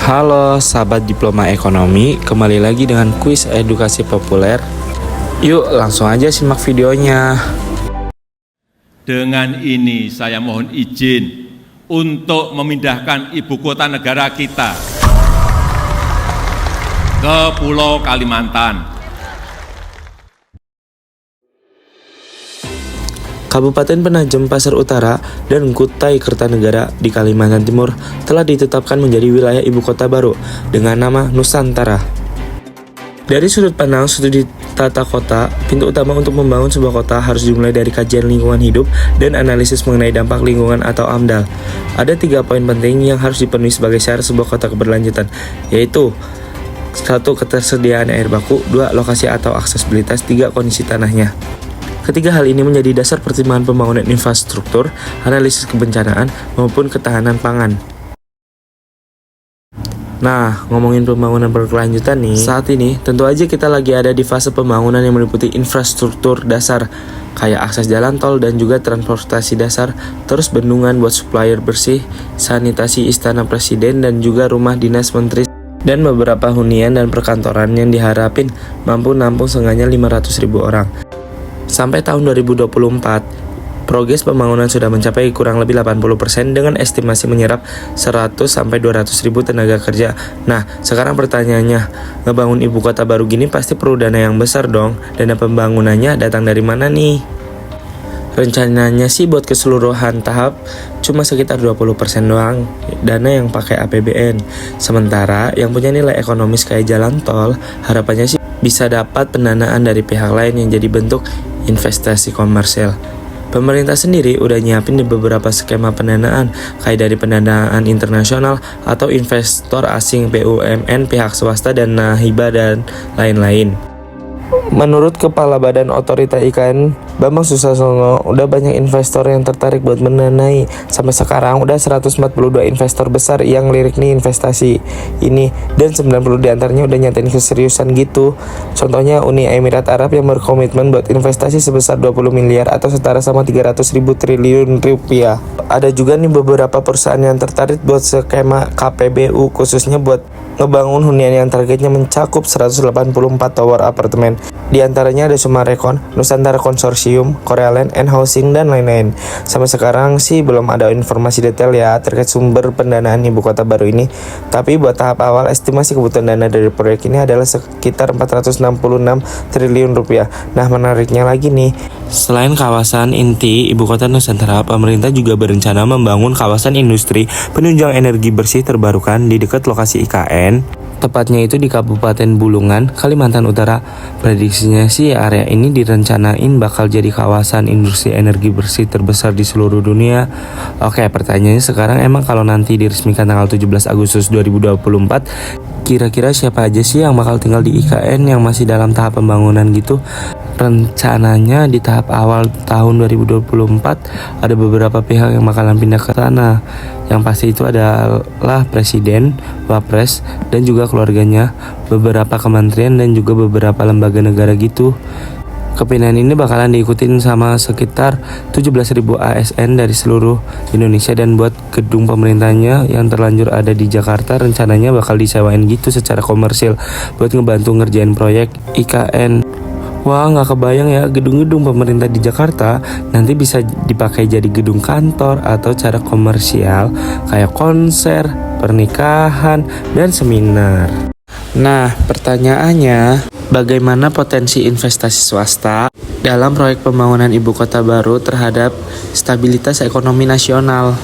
Halo sahabat Diploma Ekonomi, kembali lagi dengan kuis edukasi populer. Yuk langsung aja simak videonya. Dengan ini saya mohon izin untuk memindahkan ibu kota negara kita ke Pulau Kalimantan. Kabupaten Penajam Pasar Utara dan Kutai Kertanegara di Kalimantan Timur telah ditetapkan menjadi wilayah ibu kota baru dengan nama Nusantara. Dari sudut pandang studi tata kota, pintu utama untuk membangun sebuah kota harus dimulai dari kajian lingkungan hidup dan analisis mengenai dampak lingkungan atau AMDAL. Ada 3 poin penting yang harus dipenuhi sebagai syarat sebuah kota keberlanjutan, yaitu 1. Ketersediaan air baku, 2. Lokasi atau aksesibilitas, 3. Kondisi tanahnya. Ketiga hal ini menjadi dasar pertimbangan pembangunan infrastruktur, analisis kebencanaan, maupun ketahanan pangan. Nah, ngomongin pembangunan berkelanjutan nih, saat ini tentu aja kita lagi ada di fase pembangunan yang meliputi infrastruktur dasar, kayak akses jalan tol dan juga transportasi dasar, terus bendungan buat supplier bersih, sanitasi istana presiden dan juga rumah dinas menteri, dan beberapa hunian dan perkantoran yang diharapin mampu nampung seenggaknya 500.000 orang. Sampai tahun 2024, progres pembangunan sudah mencapai kurang lebih 80% dengan estimasi menyerap 100-200 ribu tenaga kerja. Nah, sekarang pertanyaannya, ngebangun ibu kota baru gini pasti perlu dana yang besar dong. Dana pembangunannya datang dari mana nih? Rencananya sih buat keseluruhan tahap cuma sekitar 20% doang dana yang pakai APBN. Sementara yang punya nilai ekonomis kayak jalan tol, harapannya sih bisa dapat pendanaan dari pihak lain yang jadi bentuk investasi komersial. Pemerintah sendiri udah nyiapin di beberapa skema pendanaan, kayak dari pendanaan internasional atau investor asing, BUMN, pihak swasta, dan hibah dan lain-lain. Menurut Kepala Badan Otorita IKN, Bambang Susantono, udah banyak investor yang tertarik buat mendanai. Sampai sekarang udah 142 investor besar yang lirik nih investasi ini, dan 90 diantaranya udah nyatain keseriusan gitu. Contohnya Uni Emirat Arab yang berkomitmen buat investasi sebesar 20 miliar atau setara sama 300.000 triliun rupiah. Ada juga nih beberapa perusahaan yang tertarik buat skema KPBU, khususnya buat ngebangun hunian yang targetnya mencakup 184 tower apartemen. Di antaranya ada Sumarekon, Nusantara Konsorsium, Korea Land and Housing, dan lain-lain. Sampai sekarang sih belum ada informasi detail ya terkait sumber pendanaan ibu kota baru ini. Tapi buat tahap awal, estimasi kebutuhan dana dari proyek ini adalah sekitar 466 triliun rupiah. Nah, menariknya lagi nih, selain kawasan inti ibu kota Nusantara, pemerintah juga berencana membangun kawasan industri penunjang energi bersih terbarukan di dekat lokasi IKN. Tepatnya itu di Kabupaten Bulungan, Kalimantan Utara. Prediksinya sih area ini direncanain bakal jadi kawasan industri energi bersih terbesar di seluruh dunia. Oke, pertanyaannya sekarang, emang kalau nanti diresmikan tanggal 17 Agustus 2024, kira-kira siapa aja sih yang bakal tinggal di IKN yang masih dalam tahap pembangunan gitu? Rencananya di tahap awal tahun 2024 ada beberapa pihak yang bakalan pindah ke sana. Yang pasti itu adalah Presiden, Wapres, dan juga keluarganya, beberapa kementerian, dan juga beberapa lembaga negara gitu. Kepindahan ini bakalan diikutin sama sekitar 17.000 ASN dari seluruh Indonesia, dan buat gedung pemerintahnya yang terlanjur ada di Jakarta rencananya bakal disewain gitu secara komersil buat ngebantu ngerjain proyek IKN. Wah, nggak kebayang ya, gedung-gedung pemerintah di Jakarta nanti bisa dipakai jadi gedung kantor atau cara komersial kayak konser, pernikahan, dan seminar. Nah, pertanyaannya, bagaimana potensi investasi swasta dalam proyek pembangunan ibu kota baru terhadap stabilitas ekonomi nasional?